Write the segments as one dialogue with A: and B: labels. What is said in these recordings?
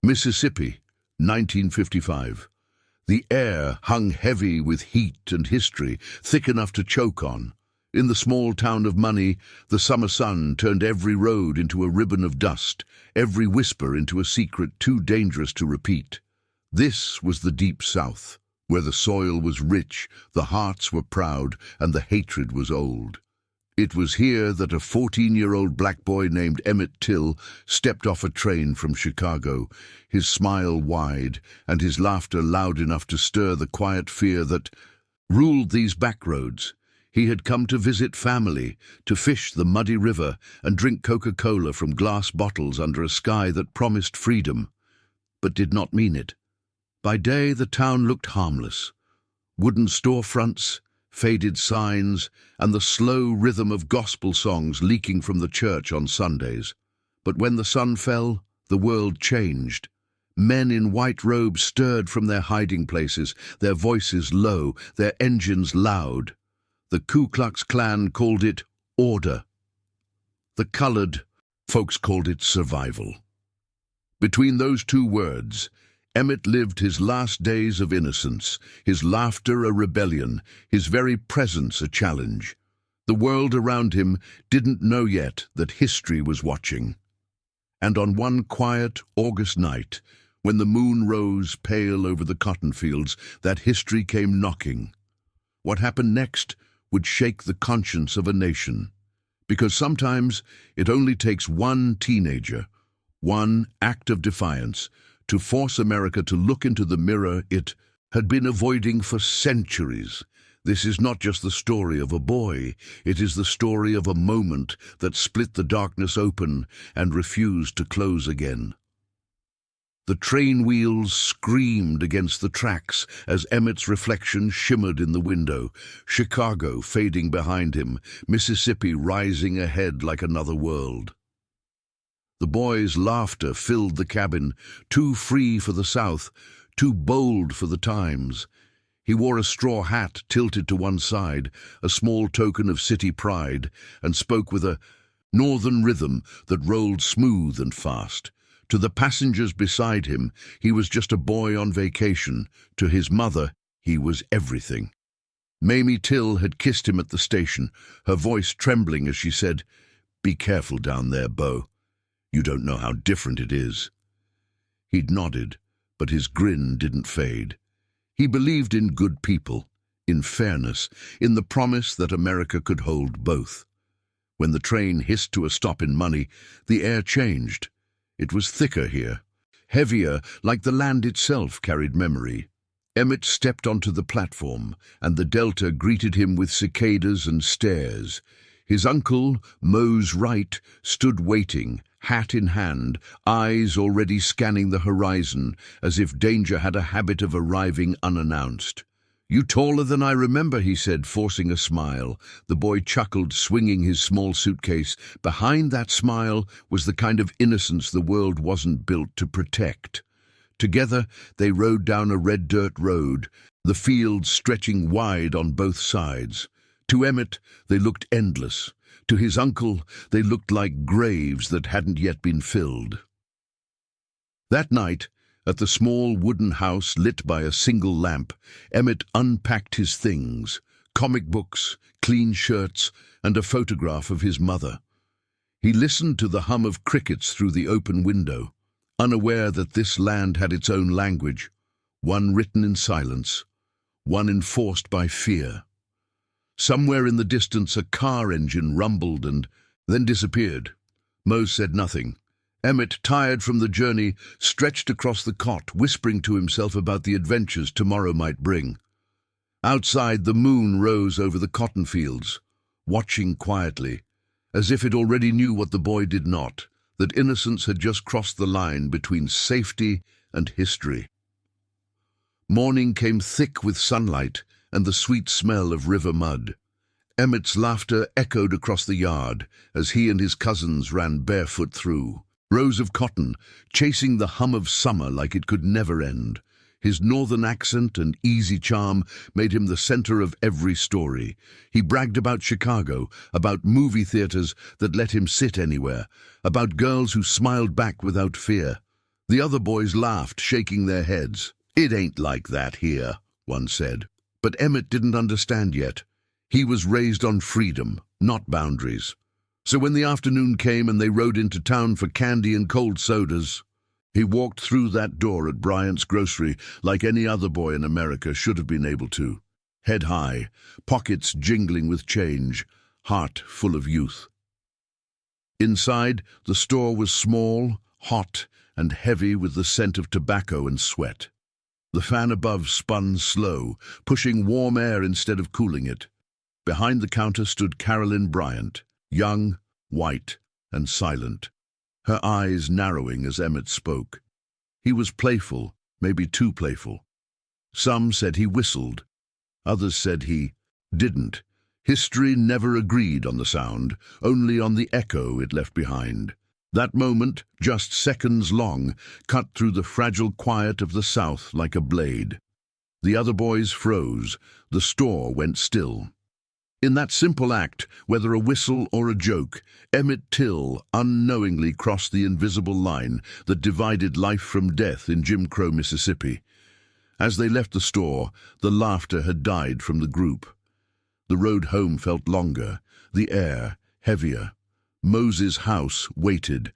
A: Mississippi, 1955. The air hung heavy with heat and history, thick enough to choke on. In the small town of Money, the summer sun turned every road into a ribbon of dust, every whisper into a secret too dangerous to repeat. This was the Deep South, where the soil was rich, the hearts were proud, and the hatred was old. It was here that a 14-year-old black boy named Emmett Till stepped off a train from Chicago, his smile wide and his laughter loud enough to stir the quiet fear that ruled these back roads. He had come to visit family, to fish the muddy river and drink Coca-Cola from glass bottles under a sky that promised freedom, but did not mean it. By day, the town looked harmless. Wooden storefronts, faded signs, and the slow rhythm of gospel songs leaking from the church on Sundays. But when the sun fell, the world changed. Men in white robes stirred from their hiding places, their voices low, their engines loud. The Ku Klux Klan called it order. The colored folks called it survival. Between those two words, Emmett lived his last days of innocence, his laughter a rebellion, his very presence a challenge. The world around him didn't know yet that history was watching. And on one quiet August night, when the moon rose pale over the cotton fields, that history came knocking. What happened next would shake the conscience of a nation. Because sometimes it only takes one teenager, one act of defiance, to force America to look into the mirror it had been avoiding for centuries. This is not just the story of a boy, it is the story of a moment that split the darkness open and refused to close again. The train wheels screamed against the tracks as Emmett's reflection shimmered in the window, Chicago fading behind him, Mississippi rising ahead like another world. The boy's laughter filled the cabin, too free for the South, too bold for the times. He wore a straw hat tilted to one side, a small token of city pride, and spoke with a northern rhythm that rolled smooth and fast. To the passengers beside him, he was just a boy on vacation. To his mother, he was everything. Emmett Till had kissed him at the station, her voice trembling as she said, "Be careful down there, Beau. You don't know how different it is." He'd nodded, but his grin didn't fade. He believed in good people, in fairness, in the promise that America could hold both. When the train hissed to a stop in Money, the air changed. It was thicker here, heavier, like the land itself carried memory. Emmett stepped onto the platform, and the Delta greeted him with cicadas and stares. His uncle, Mose Wright, stood waiting, hat in hand, eyes already scanning the horizon, as if danger had a habit of arriving unannounced. "You taller than I remember," he said, forcing a smile. The boy chuckled, swinging his small suitcase. Behind that smile was the kind of innocence the world wasn't built to protect. Together, they rode down a red dirt road, the fields stretching wide on both sides. To Emmett, they looked endless. To his uncle, they looked like graves that hadn't yet been filled. That night, at the small wooden house lit by a single lamp, Emmett unpacked his things, comic books, clean shirts, and a photograph of his mother. He listened to the hum of crickets through the open window, unaware that this land had its own language, one written in silence, one enforced by fear. Somewhere in the distance a car engine rumbled and then disappeared. Mose said nothing. Emmett, tired from the journey, stretched across the cot, whispering to himself about the adventures tomorrow might bring. Outside, the moon rose over the cotton fields, watching quietly, as if it already knew what the boy did not, that innocence had just crossed the line between safety and history. Morning came thick with sunlight and the sweet smell of river mud. Emmett's laughter echoed across the yard as he and his cousins ran barefoot through. Rows of cotton, chasing the hum of summer like it could never end. His northern accent and easy charm made him the center of every story. He bragged about Chicago, about movie theaters that let him sit anywhere, about girls who smiled back without fear. The other boys laughed, shaking their heads. "It ain't like that here," one said. But Emmett didn't understand yet. He was raised on freedom, not boundaries. So when the afternoon came and they rode into town for candy and cold sodas, he walked through that door at Bryant's grocery like any other boy in America should have been able to. Head high, pockets jingling with change, heart full of youth. Inside, the store was small, hot, and heavy with the scent of tobacco and sweat. The fan above spun slow, pushing warm air instead of cooling it. Behind the counter stood Carolyn Bryant, young, white, and silent, her eyes narrowing as Emmett spoke. He was playful, maybe too playful. Some said he whistled. Others said he didn't. History never agreed on the sound, only on the echo it left behind. That moment, just seconds long, cut through the fragile quiet of the South like a blade. The other boys froze. The store went still. In that simple act, whether a whistle or a joke, Emmett Till unknowingly crossed the invisible line that divided life from death in Jim Crow, Mississippi. As they left the store, the laughter had died from the group. The road home felt longer, the air heavier. Moses' house waited,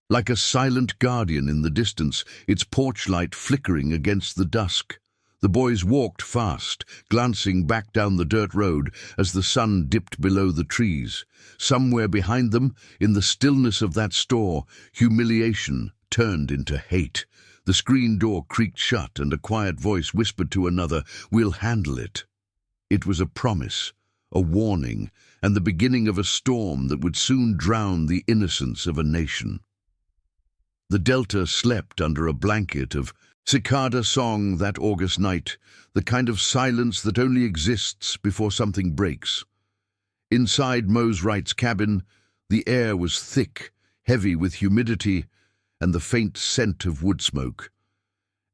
A: like a silent guardian in the distance, its porch light flickering against the dusk. The boys walked fast, glancing back down the dirt road as the sun dipped below the trees. Somewhere behind them, in the stillness of that store, humiliation turned into hate. The screen door creaked shut and a quiet voice whispered to another, "We'll handle it." It was a promise, a warning, and the beginning of a storm that would soon drown the innocence of a nation. The Delta slept under a blanket of cicada song that August night, the kind of silence that only exists before something breaks. Inside Mose Wright's cabin, the air was thick, heavy with humidity and the faint scent of wood smoke.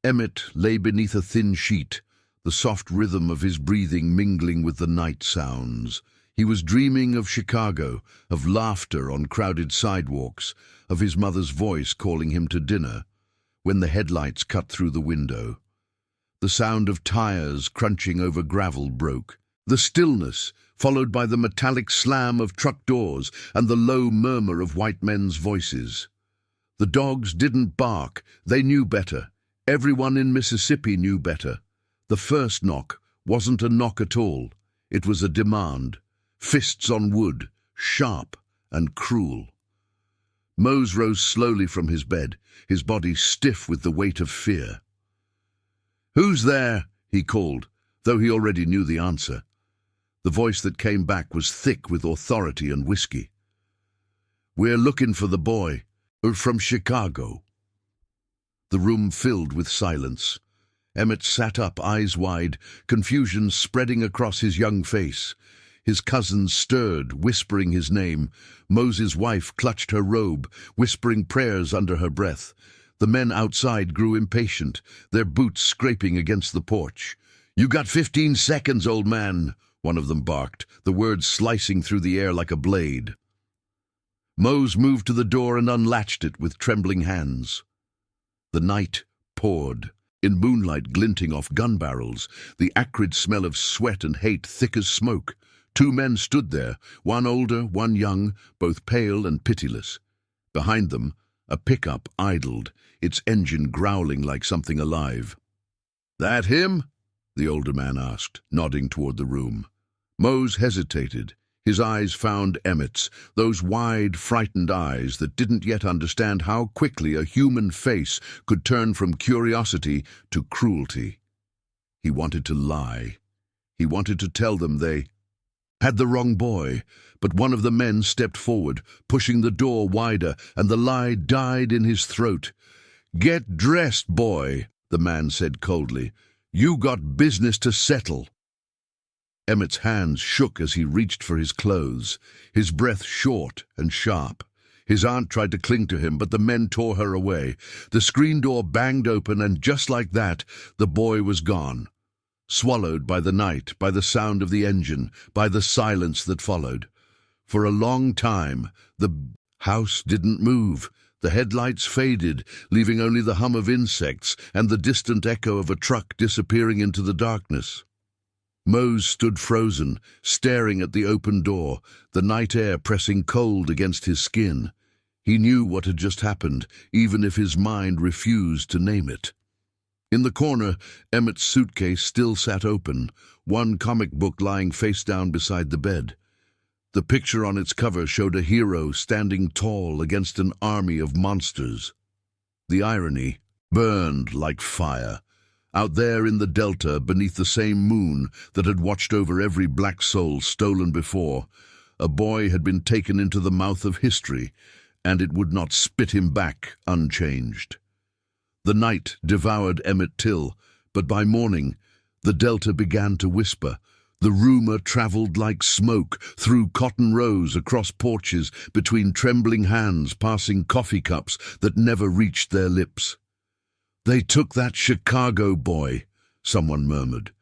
A: Emmett lay beneath a thin sheet, the soft rhythm of his breathing mingling with the night sounds. He was dreaming of Chicago, of laughter on crowded sidewalks, of his mother's voice calling him to dinner, when the headlights cut through the window. The sound of tires crunching over gravel broke. The stillness, followed by the metallic slam of truck doors and the low murmur of white men's voices. The dogs didn't bark. They knew better. Everyone in Mississippi knew better. The first knock wasn't a knock at all. It was a demand. Fists on wood, sharp and cruel. Mose rose slowly from his bed, his body stiff with the weight of fear. "Who's there?" he called, though he already knew the answer. The voice that came back was thick with authority and whiskey. "We're looking for the boy, from Chicago." The room filled with silence. Emmett sat up, eyes wide, confusion spreading across his young face. His cousins stirred, whispering his name. Moses' wife clutched her robe, whispering prayers under her breath. The men outside grew impatient, their boots scraping against the porch. "You got 15 seconds, old man," one of them barked, the words slicing through the air like a blade. Mose moved to the door and unlatched it with trembling hands. The night poured, in moonlight glinting off gun barrels, the acrid smell of sweat and hate thick as smoke. 2 men stood there, one older, one young, both pale and pitiless. Behind them, a pickup idled, its engine growling like something alive. "That him?" the older man asked, nodding toward the room. Mose hesitated. His eyes found Emmett's, those wide, frightened eyes that didn't yet understand how quickly a human face could turn from curiosity to cruelty. He wanted to lie. He wanted to tell them they had the wrong boy, but one of the men stepped forward, pushing the door wider, and the lie died in his throat. "Get dressed, boy," the man said coldly. "You got business to settle." Emmett's hands shook as he reached for his clothes, his breath short and sharp. His aunt tried to cling to him, but the men tore her away. The screen door banged open, and just like that, the boy was gone. Swallowed by the night, by the sound of the engine, by the silence that followed. For a long time, the house didn't move. The headlights faded, leaving only the hum of insects and the distant echo of a truck disappearing into the darkness. Mose stood frozen, staring at the open door, the night air pressing cold against his skin. He knew what had just happened, even if his mind refused to name it. In the corner, Emmett's suitcase still sat open, one comic book lying face down beside the bed. The picture on its cover showed a hero standing tall against an army of monsters. The irony burned like fire. Out there in the delta, beneath the same moon that had watched over every black soul stolen before, a boy had been taken into the mouth of history, and it would not spit him back unchanged. The night devoured Emmett Till, but by morning, the delta began to whisper. The rumor traveled like smoke through cotton rows, across porches, between trembling hands, passing coffee cups that never reached their lips. "They took that Chicago boy," someone murmured.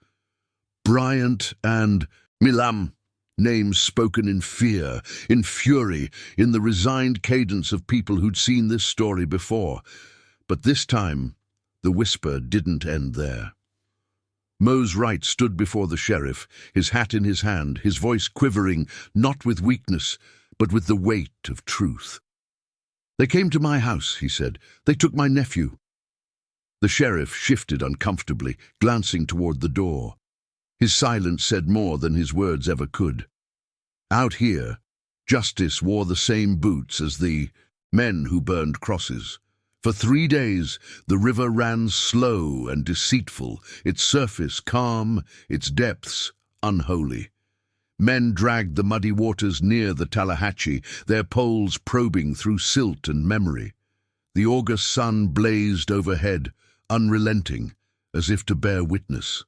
A: Bryant and Milam, names spoken in fear, in fury, in the resigned cadence of people who'd seen this story before. But this time, the whisper didn't end there. Mose Wright stood before the sheriff, his hat in his hand, his voice quivering, not with weakness, but with the weight of truth. "They came to my house," he said. "They took my nephew." The sheriff shifted uncomfortably, glancing toward the door. His silence said more than his words ever could. Out here, justice wore the same boots as the men who burned crosses. For 3 days, the river ran slow and deceitful, its surface calm, its depths unholy. Men dragged the muddy waters near the Tallahatchie, their poles probing through silt and memory. The August sun blazed overhead, unrelenting, as if to bear witness.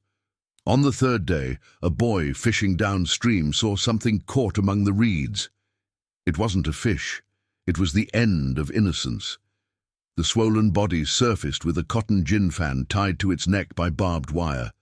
A: On the 3rd day, a boy fishing downstream saw something caught among the reeds. It wasn't a fish. It was the end of innocence. The swollen body surfaced with a cotton gin fan tied to its neck by barbed wire.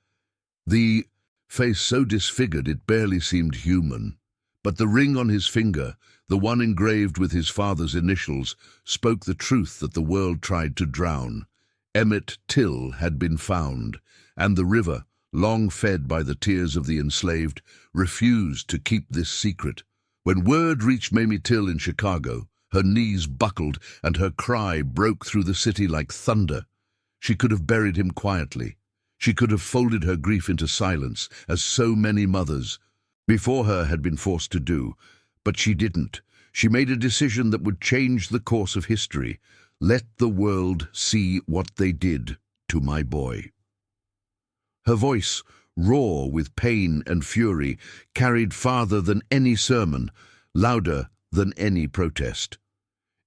A: The face so disfigured it barely seemed human. But the ring on his finger, the one engraved with his father's initials, spoke the truth that the world tried to drown. Emmett Till had been found, and the river, long fed by the tears of the enslaved, refused to keep this secret. When word reached Mamie Till in Chicago, her knees buckled and her cry broke through the city like thunder. She could have buried him quietly. She could have folded her grief into silence, as so many mothers before her had been forced to do. But she didn't. She made a decision that would change the course of history. Let the world see what they did to my boy. Her voice, raw with pain and fury, carried farther than any sermon, louder than any protest.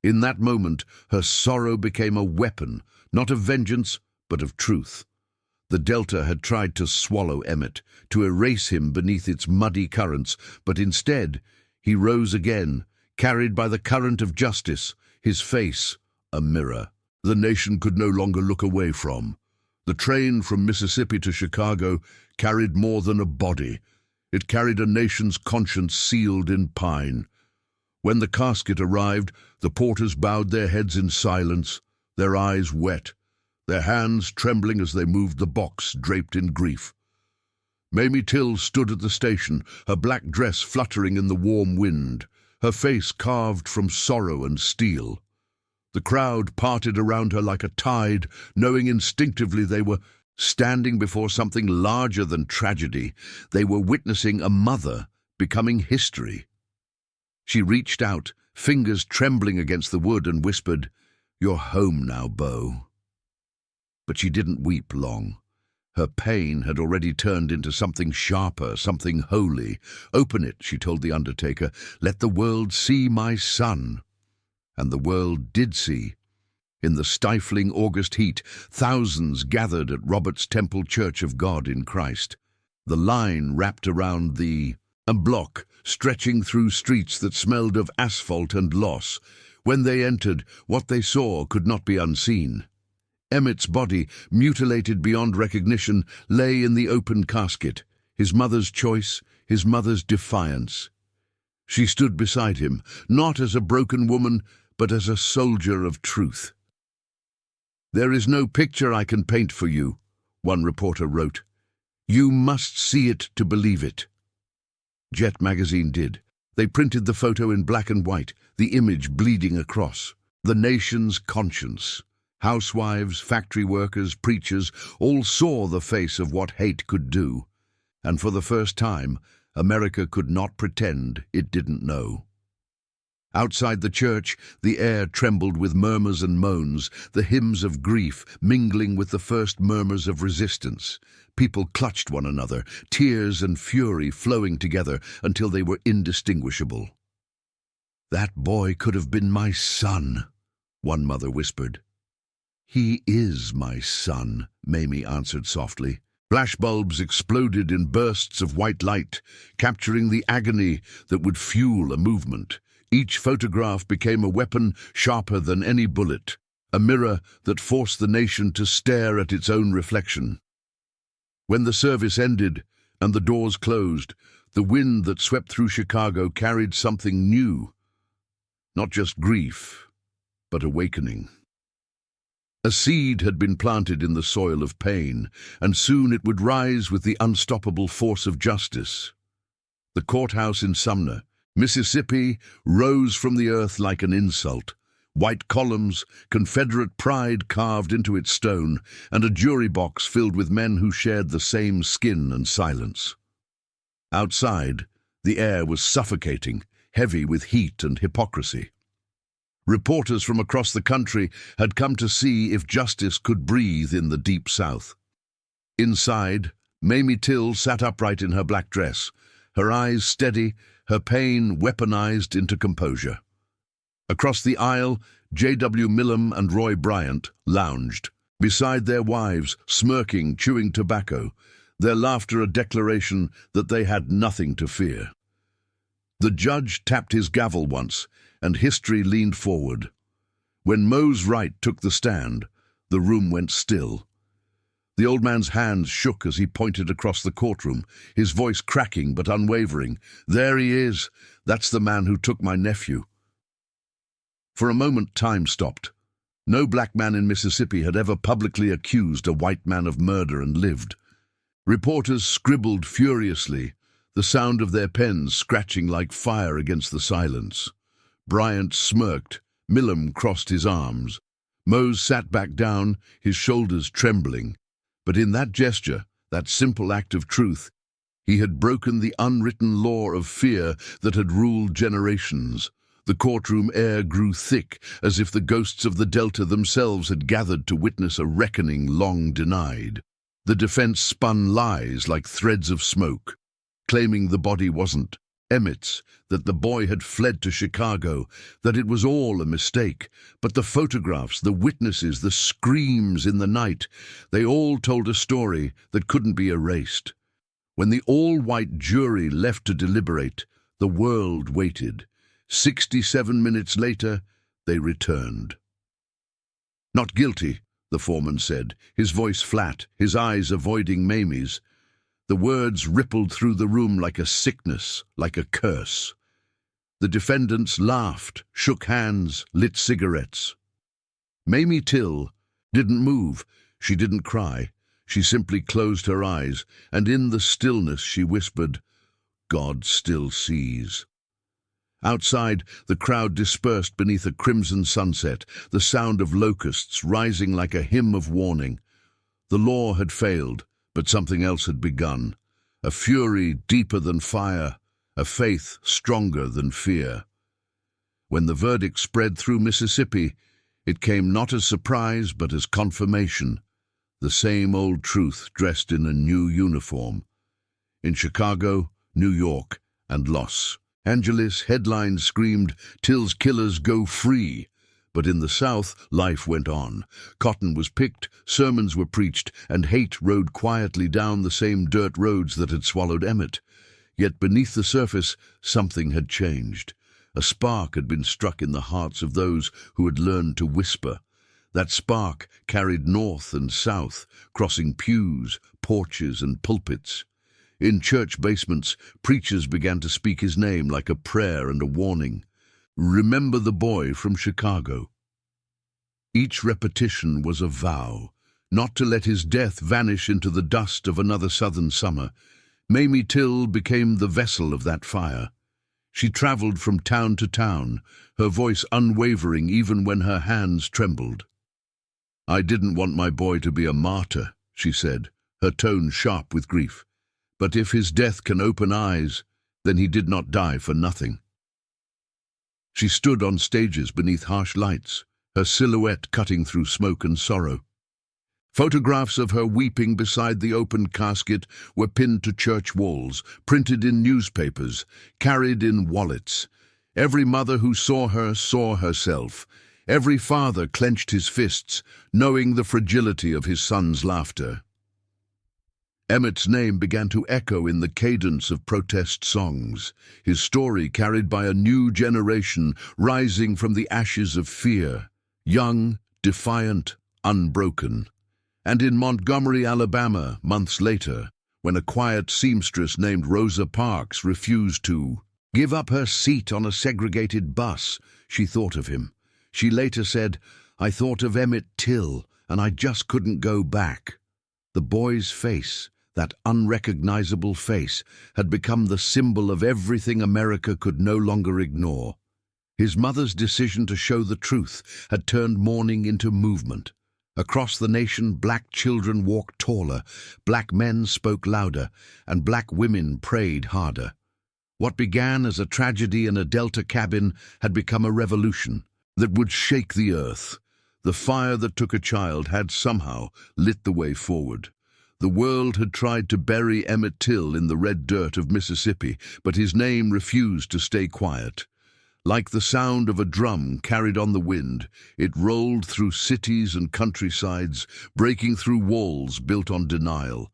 A: In that moment, her sorrow became a weapon, not of vengeance, but of truth. The delta had tried to swallow Emmett, to erase him beneath its muddy currents, but instead, he rose again, carried by the current of justice, his face a mirror. The nation could no longer look away from. The train from Mississippi to Chicago carried more than a body. It carried a nation's conscience sealed in pine. When the casket arrived, the porters bowed their heads in silence, their eyes wet, their hands trembling as they moved the box draped in grief. Mamie Till stood at the station, her black dress fluttering in the warm wind, her face carved from sorrow and steel. The crowd parted around her like a tide, knowing instinctively they were standing before something larger than tragedy. They were witnessing a mother becoming history. She reached out, fingers trembling against the wood, and whispered, "You're home now, Beau." But she didn't weep long. Her pain had already turned into something sharper, something holy. "Open it," she told the undertaker. "Let the world see my son." And the world did see. In the stifling August heat, thousands gathered at Robert's Temple Church of God in Christ. The line wrapped around a block, stretching through streets that smelled of asphalt and loss. When they entered, what they saw could not be unseen. Emmett's body, mutilated beyond recognition, lay in the open casket, his mother's choice, his mother's defiance. She stood beside him, not as a broken woman, but as a soldier of truth. "There is no picture I can paint for you," one reporter wrote. "You must see it to believe it." Jet magazine did. They printed the photo in black and white, the image bleeding across. The nation's conscience. Housewives, factory workers, preachers, all saw the face of what hate could do. And for the first time, America could not pretend it didn't know. Outside the church, the air trembled with murmurs and moans, the hymns of grief mingling with the first murmurs of resistance. People clutched one another, tears and fury flowing together until they were indistinguishable. "That boy could have been my son," one mother whispered. "He is my son," Mamie answered softly. Flashbulbs exploded in bursts of white light, capturing the agony that would fuel a movement. Each photograph became a weapon sharper than any bullet, a mirror that forced the nation to stare at its own reflection. When the service ended and the doors closed, the wind that swept through Chicago carried something new. Not just grief, but awakening. A seed had been planted in the soil of pain, and soon it would rise with the unstoppable force of justice. The courthouse in Sumner, Mississippi, rose from the earth like an insult. White columns, Confederate pride carved into its stone, and a jury box filled with men who shared the same skin and silence. Outside, the air was suffocating, heavy with heat and hypocrisy. Reporters from across the country had come to see if justice could breathe in the Deep South. Inside, Mamie Till sat upright in her black dress, her eyes steady, her pain weaponized into composure. Across the aisle, J.W. Millam and Roy Bryant lounged, beside their wives, smirking, chewing tobacco, their laughter a declaration that they had nothing to fear. The judge tapped his gavel once, and history leaned forward. When Mose Wright took the stand, the room went still. The old man's hands shook as he pointed across the courtroom, his voice cracking but unwavering. "There he is. That's the man who took my nephew." For a moment, time stopped. No black man in Mississippi had ever publicly accused a white man of murder and lived. Reporters scribbled furiously, the sound of their pens scratching like fire against the silence. Bryant smirked. Millam crossed his arms. Mose sat back down, his shoulders trembling. But in that gesture, that simple act of truth, he had broken the unwritten law of fear that had ruled generations. The courtroom air grew thick, as if the ghosts of the Delta themselves had gathered to witness a reckoning long denied. The defense spun lies like threads of smoke, claiming the body wasn't Emmett's, that the boy had fled to Chicago, that it was all a mistake. But the photographs, the witnesses, the screams in the night, they all told a story that couldn't be erased. When the all-white jury left to deliberate, the world waited. 67 minutes later, they returned. "Not guilty," the foreman said, his voice flat, his eyes avoiding Mamie's. The words rippled through the room like a sickness, like a curse. The defendants laughed, shook hands, lit cigarettes. Mamie Till didn't move. She didn't cry. She simply closed her eyes, and in the stillness she whispered, "God still sees." Outside, the crowd dispersed beneath a crimson sunset, the sound of locusts rising like a hymn of warning. The law had failed, but something else had begun. A fury deeper than fire, a faith stronger than fear. When the verdict spread through Mississippi, it came not as surprise but as confirmation. The same old truth dressed in a new uniform. In Chicago, New York, and Los Angeles, headlines screamed, "Till's killers go free." But in the South, life went on. Cotton was picked, sermons were preached, and hate rode quietly down the same dirt roads that had swallowed Emmett. Yet beneath the surface, something had changed. A spark had been struck in the hearts of those who had learned to whisper. That spark carried north and south, crossing pews, porches, and pulpits. In church basements, preachers began to speak his name like a prayer and a warning. Remember the boy from Chicago. Each repetition was a vow, not to let his death vanish into the dust of another southern summer. Emmett Till became the vessel of that fire. She traveled from town to town, her voice unwavering even when her hands trembled. "I didn't want my boy to be a martyr," she said, her tone sharp with grief. "But if his death can open eyes, then he did not die for nothing." She stood on stages beneath harsh lights, her silhouette cutting through smoke and sorrow. Photographs of her weeping beside the opened casket were pinned to church walls, printed in newspapers, carried in wallets. Every mother who saw her saw herself. Every father clenched his fists, knowing the fragility of his son's laughter. Emmett's name began to echo in the cadence of protest songs, his story carried by a new generation rising from the ashes of fear, young, defiant, unbroken. And in Montgomery, Alabama, months later, when a quiet seamstress named Rosa Parks refused to give up her seat on a segregated bus, she thought of him. She later said, "I thought of Emmett Till, and I just couldn't go back." The boy's face, that unrecognizable face, had become the symbol of everything America could no longer ignore. His mother's decision to show the truth had turned mourning into movement. Across the nation, black children walked taller, black men spoke louder, and black women prayed harder. What began as a tragedy in a Delta cabin had become a revolution that would shake the earth. The fire that took a child had somehow lit the way forward. The world had tried to bury Emmett Till in the red dirt of Mississippi, but his name refused to stay quiet. Like the sound of a drum carried on the wind, it rolled through cities and countrysides, breaking through walls built on denial.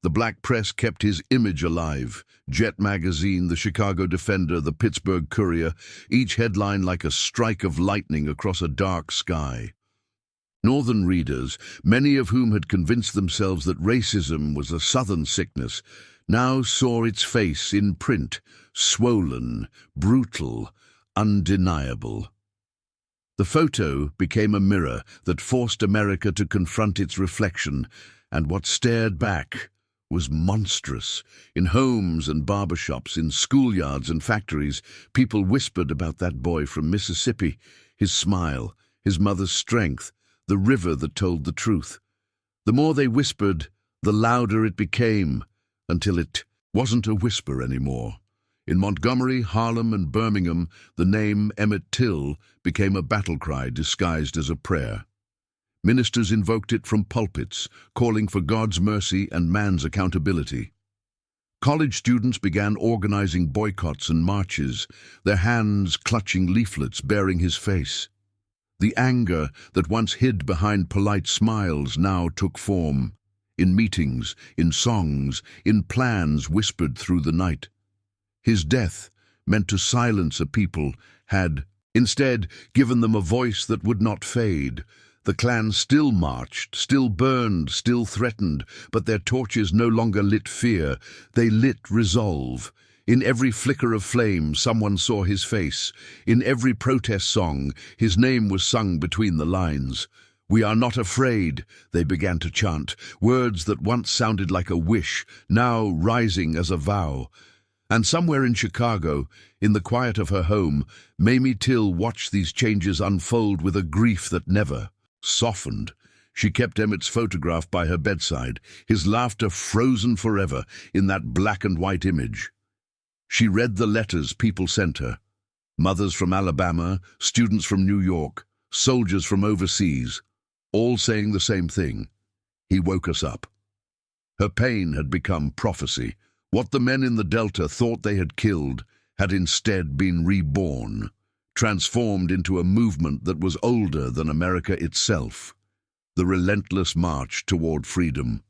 A: The black press kept his image alive. Jet magazine, the Chicago Defender, the Pittsburgh Courier, each headline like a strike of lightning across a dark sky. Northern readers, many of whom had convinced themselves that racism was a Southern sickness, now saw its face in print, swollen, brutal, undeniable. The photo became a mirror that forced America to confront its reflection, and what stared back was monstrous. In homes and barbershops, in schoolyards and factories, people whispered about that boy from Mississippi, his smile, his mother's strength, the river that told the truth. The more they whispered, the louder it became, until it wasn't a whisper anymore. In Montgomery, Harlem, and Birmingham, the name Emmett Till became a battle cry disguised as a prayer. Ministers invoked it from pulpits, calling for God's mercy and man's accountability. College students began organizing boycotts and marches, their hands clutching leaflets bearing his face. The anger that once hid behind polite smiles now took form. In meetings, in songs, in plans whispered through the night. His death, meant to silence a people, had instead given them a voice that would not fade. The Klan still marched, still burned, still threatened, but their torches no longer lit fear, they lit resolve. In every flicker of flame, someone saw his face. In every protest song, his name was sung between the lines. "We are not afraid," they began to chant, words that once sounded like a wish, now rising as a vow. And somewhere in Chicago, in the quiet of her home, Emmett Till watched these changes unfold with a grief that never softened. She kept Emmett's photograph by her bedside, his laughter frozen forever in that black and white image. She read the letters people sent her. Mothers from Alabama, students from New York, soldiers from overseas, all saying the same thing. He woke us up. Her pain had become prophecy. What the men in the Delta thought they had killed had instead been reborn, transformed into a movement that was older than America itself, the relentless march toward freedom.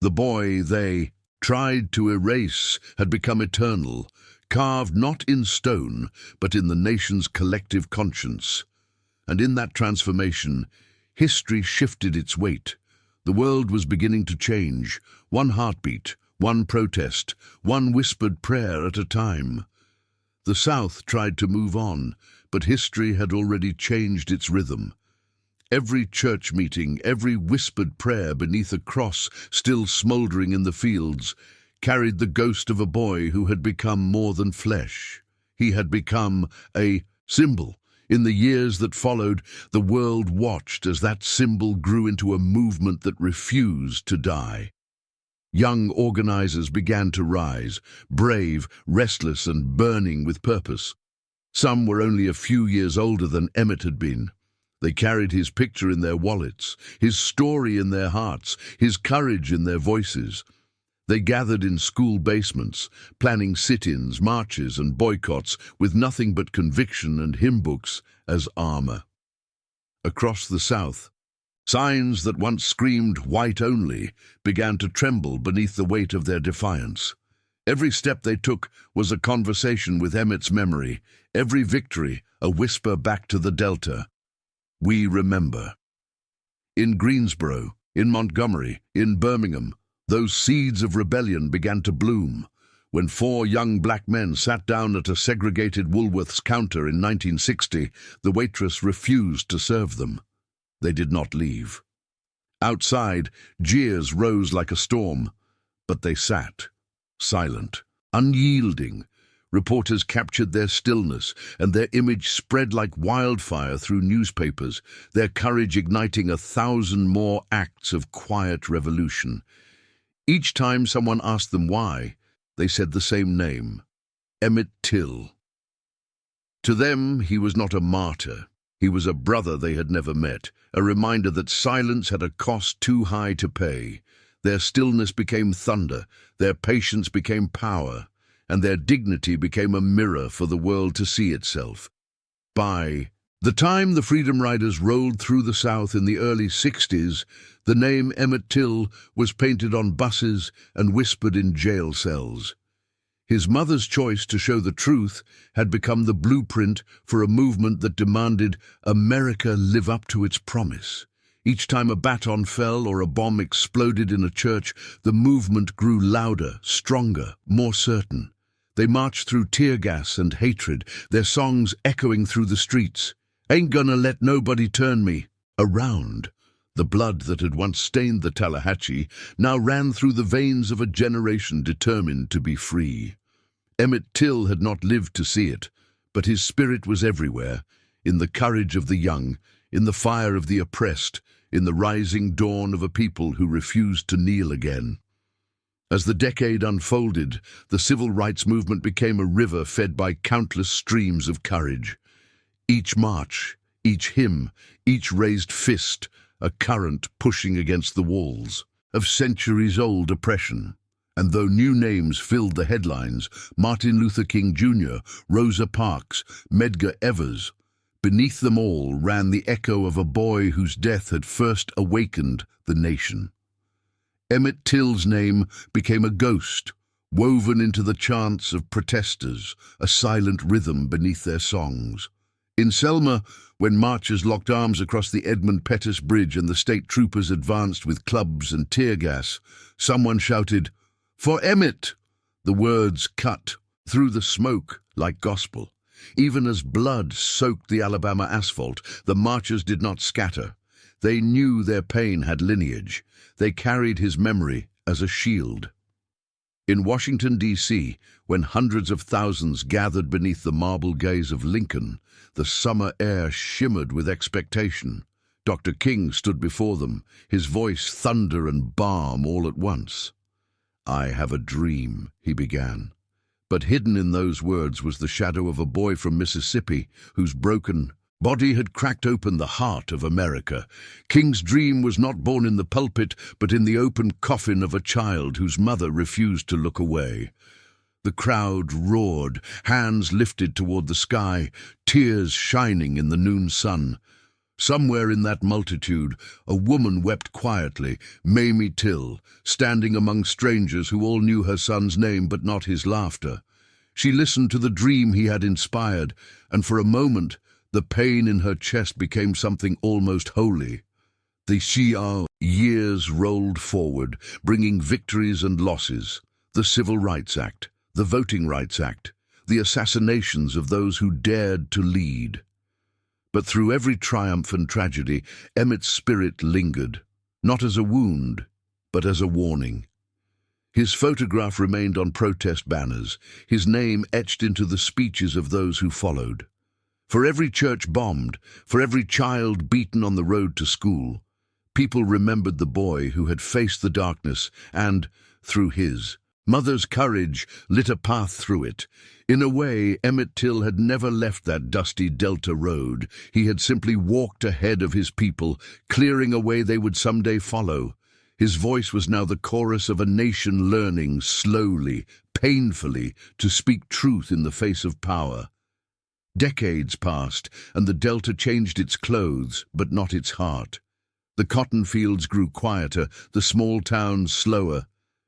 A: The boy they tried to erase had become eternal, carved not in stone, but in the nation's collective conscience. And in that transformation, history shifted its weight. The world was beginning to change, one heartbeat, one protest, one whispered prayer at a time. The South tried to move on, but history had already changed its rhythm. Every church meeting, every whispered prayer beneath a cross still smouldering in the fields, carried the ghost of a boy who had become more than flesh. He had become a symbol. In the years that followed, the world watched as that symbol grew into a movement that refused to die. Young organizers began to rise, brave, restless, and burning with purpose. Some were only a few years older than Emmett had been. They carried his picture in their wallets, his story in their hearts, his courage in their voices. They gathered in school basements, planning sit-ins, marches, and boycotts with nothing but conviction and hymn books as armor. Across the South, signs that once screamed white only began to tremble beneath the weight of their defiance. Every step they took was a conversation with Emmett's memory, every victory a whisper back to the Delta. We remember. In Greensboro, in Montgomery, in Birmingham, those seeds of rebellion began to bloom. When 4 young black men sat down at a segregated Woolworth's counter in 1960, the waitress refused to serve them. They did not leave. Outside, jeers rose like a storm, but they sat, silent, unyielding. Reporters captured their stillness, and their image spread like wildfire through newspapers, their courage igniting 1,000 more acts of quiet revolution. Each time someone asked them why, they said the same name, Emmett Till. To them, he was not a martyr. He was a brother they had never met, a reminder that silence had a cost too high to pay. Their stillness became thunder, their patience became power, and their dignity became a mirror for the world to see itself. By the time the Freedom Riders rolled through the South in the early 60s, the name Emmett Till was painted on buses and whispered in jail cells. His mother's choice to show the truth had become the blueprint for a movement that demanded America live up to its promise. Each time a baton fell or a bomb exploded in a church, the movement grew louder, stronger, more certain. They marched through tear gas and hatred, their songs echoing through the streets. Ain't gonna let nobody turn me around. The blood that had once stained the Tallahatchie now ran through the veins of a generation determined to be free. Emmett Till had not lived to see it, but his spirit was everywhere, in the courage of the young, in the fire of the oppressed, in the rising dawn of a people who refused to kneel again. As the decade unfolded, the civil rights movement became a river fed by countless streams of courage. Each march, each hymn, each raised fist, a current pushing against the walls of centuries-old oppression. And though new names filled the headlines, Martin Luther King Jr., Rosa Parks, Medgar Evers, beneath them all ran the echo of a boy whose death had first awakened the nation. Emmett Till's name became a ghost, woven into the chants of protesters, a silent rhythm beneath their songs. In Selma, when marchers locked arms across the Edmund Pettus Bridge and the state troopers advanced with clubs and tear gas, someone shouted, "For Emmett!" The words cut through the smoke like gospel. Even as blood soaked the Alabama asphalt, the marchers did not scatter. They knew their pain had lineage. They carried his memory as a shield. In Washington, D.C., when hundreds of thousands gathered beneath the marble gaze of Lincoln, the summer air shimmered with expectation. Dr. King stood before them, his voice thunder and balm all at once. "I have a dream," he began. But hidden in those words was the shadow of a boy from Mississippi whose broken body had cracked open the heart of America. King's dream was not born in the pulpit, but in the open coffin of a child whose mother refused to look away. The crowd roared, hands lifted toward the sky, tears shining in the noon sun. Somewhere in that multitude, a woman wept quietly, Mamie Till, standing among strangers who all knew her son's name but not his laughter. She listened to the dream he had inspired, and for a moment, the pain in her chest became something almost holy. The Shi'a years rolled forward, bringing victories and losses. The Civil Rights Act, the Voting Rights Act, the assassinations of those who dared to lead. But through every triumph and tragedy, Emmett's spirit lingered, not as a wound, but as a warning. His photograph remained on protest banners, his name etched into the speeches of those who followed. For every church bombed, for every child beaten on the road to school, people remembered the boy who had faced the darkness and, through his mother's courage, lit a path through it. In a way, Emmett Till had never left that dusty Delta road. He had simply walked ahead of his people, clearing a way they would someday follow. His voice was now the chorus of a nation learning, slowly, painfully, to speak truth in the face of power. Decades passed, and the Delta changed its clothes, but not its heart. The cotton fields grew quieter, the small towns slower,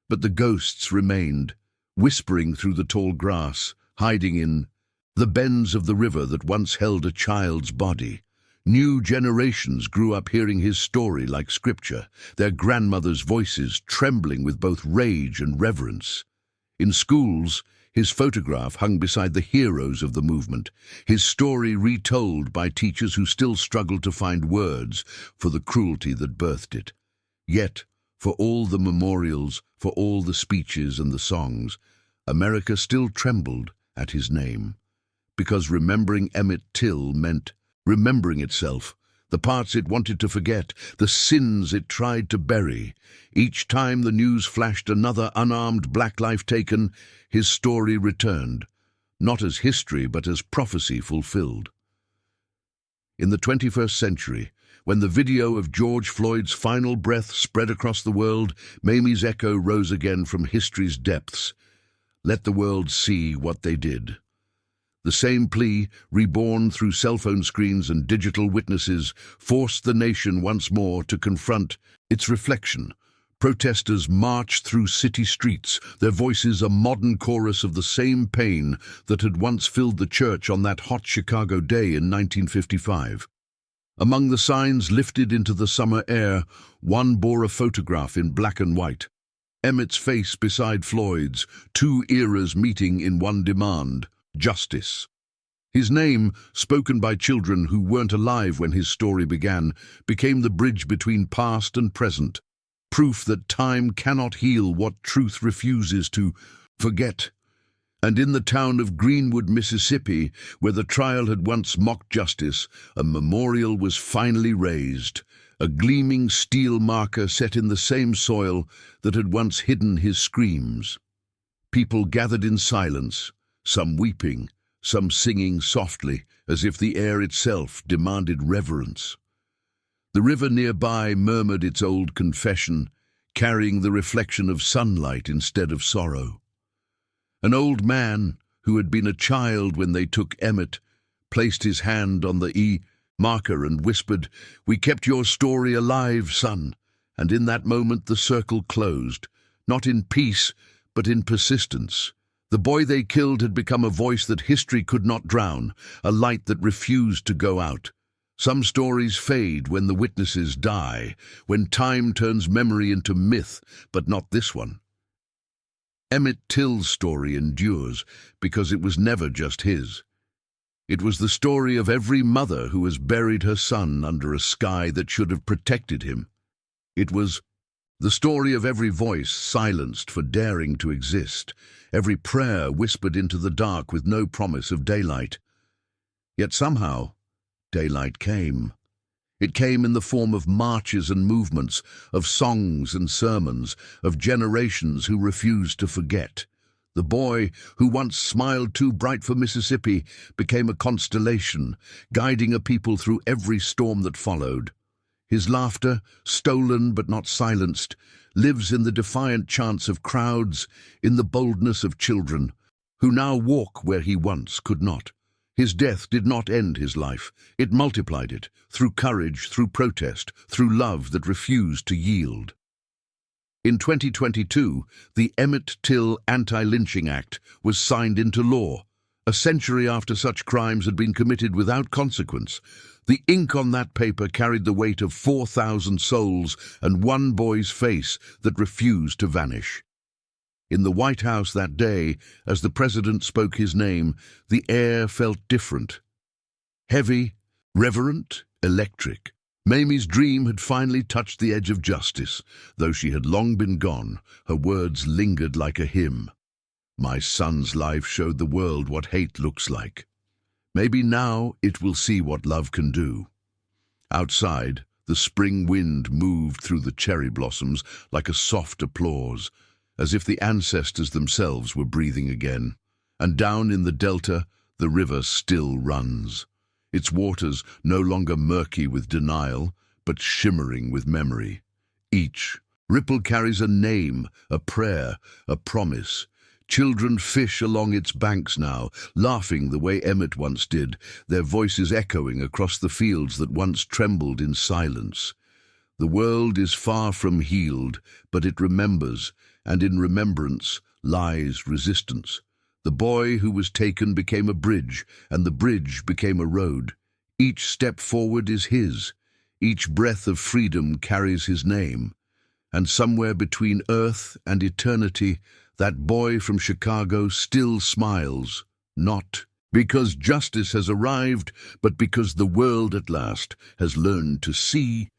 A: but the ghosts remained, whispering through the tall grass, hiding in the bends of the river that once held a child's body. New generations grew up hearing his story like scripture, their grandmothers' voices trembling with both rage and reverence. In schools, his photograph hung beside the heroes of the movement, his story retold by teachers who still struggled to find words for the cruelty that birthed it. Yet, for all the memorials, for all the speeches and the songs, America still trembled at his name. Because remembering Emmett Till meant remembering itself, the parts it wanted to forget, the sins it tried to bury. Each time the news flashed another unarmed black life taken, his story returned, not as history but as prophecy fulfilled. In the 21st century, when the video of George Floyd's final breath spread across the world, Mamie's echo rose again from history's depths. Let the world see what they did. The same plea, reborn through cell phone screens and digital witnesses, forced the nation once more to confront its reflection. Protesters marched through city streets, their voices a modern chorus of the same pain that had once filled the church on that hot Chicago day in 1955. Among the signs lifted into the summer air, one bore a photograph in black and white. Emmett's face beside Floyd's, two eras meeting in one demand: justice. His name, spoken by children who weren't alive when his story began, became the bridge between past and present, proof that time cannot heal what truth refuses to forget. And in the town of Greenwood, Mississippi, where the trial had once mocked justice, a memorial was finally raised, a gleaming steel marker set in the same soil that had once hidden his screams. People gathered in silence, some weeping, some singing softly, as if the air itself demanded reverence. The river nearby murmured its old confession, carrying the reflection of sunlight instead of sorrow. An old man, who had been a child when they took Emmett, placed his hand on the marker and whispered, "We kept your story alive, son." And in that moment the circle closed, not in peace, but in persistence. The boy they killed had become a voice that history could not drown, a light that refused to go out. Some stories fade when the witnesses die, when time turns memory into myth, but not this one. Emmett Till's story endures because it was never just his. It was the story of every mother who has buried her son under a sky that should have protected him. It was the story of every voice silenced for daring to exist, every prayer whispered into the dark with no promise of daylight. Yet somehow, daylight came. It came in the form of marches and movements, of songs and sermons, of generations who refused to forget. The boy, who once smiled too bright for Mississippi, became a constellation, guiding a people through every storm that followed. His laughter, stolen but not silenced, lives in the defiant chants of crowds, in the boldness of children, who now walk where he once could not. His death did not end his life. It multiplied it, through courage, through protest, through love that refused to yield. In 2022, the Emmett Till Anti-Lynching Act was signed into law, a century after such crimes had been committed without consequence. The ink on that paper carried the weight of 4,000 souls and one boy's face that refused to vanish. In the White House that day, as the president spoke his name, the air felt different. Heavy, reverent, electric. Mamie's dream had finally touched the edge of justice. Though she had long been gone, her words lingered like a hymn. My son's life showed the world what hate looks like. Maybe now it will see what love can do. Outside, the spring wind moved through the cherry blossoms like a soft applause, as if the ancestors themselves were breathing again. And down in the delta, the river still runs. Its waters no longer murky with denial, but shimmering with memory. Each ripple carries a name, a prayer, a promise. Children fish along its banks now, laughing the way Emmett once did, their voices echoing across the fields that once trembled in silence. The world is far from healed, but it remembers, and in remembrance lies resistance. The boy who was taken became a bridge, and the bridge became a road. Each step forward is his. Each breath of freedom carries his name. And somewhere between earth and eternity, that boy from Chicago still smiles, not because justice has arrived, but because the world at last has learned to see